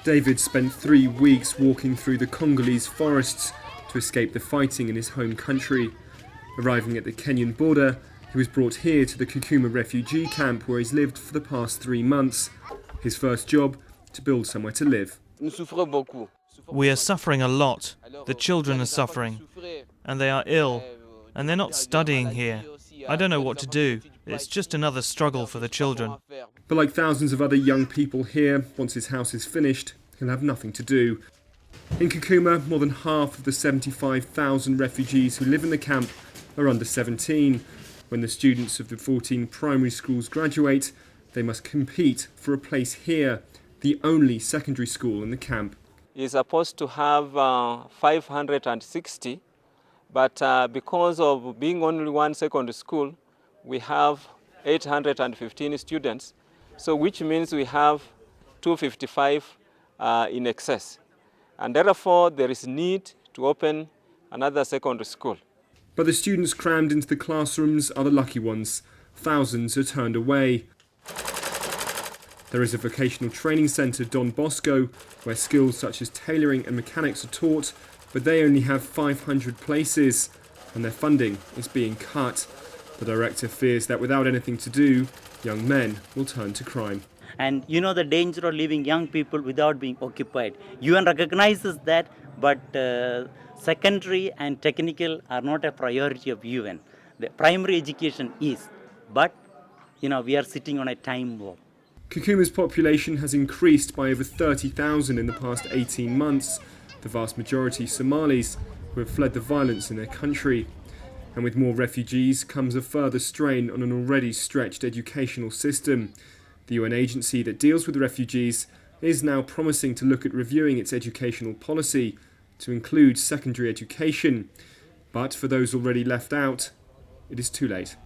David spent 3 weeks walking through the Congolese forests to escape the fighting in his home country. Arriving at the Kenyan border, he was brought here to the Kakuma refugee camp where he's lived for the past 3 months. His first job, to build somewhere to live. We are suffering a lot. The children are suffering, and they are ill, and they're not studying here. I don't know what to do. It's just another struggle for the children. But like thousands of other young people here, once his house is finished, he'll have nothing to do. In Kakuma, more than half of the 75,000 refugees who live in the camp are under 17. When the students of the 14 primary schools graduate, they must compete for a place here, the only secondary school in the camp. Is supposed to have 560, but because of being only one secondary school, we have 815 students, so which means we have 255 in excess. And therefore, there is need to open another secondary school. But the students crammed into the classrooms are the lucky ones. Thousands are turned away. There is a vocational training centre, BOSCO, where skills such as tailoring and mechanics are taught, but they only have 500 places, and their funding is being cut. The director fears that without anything to do, young men will turn to crime. And you know the danger of leaving young people without being occupied. UN recognizes that, but secondary and technical are not a priority of UN. The primary education is, but we are sitting on a time bomb. Kakuma's population has increased by over 30,000 in the past 18 months, the vast majority Somalis who have fled the violence in their country. And with more refugees comes a further strain on an already stretched educational system. The UN agency that deals with refugees is now promising to look at reviewing its educational policy to include secondary education. But for those already left out, it is too late.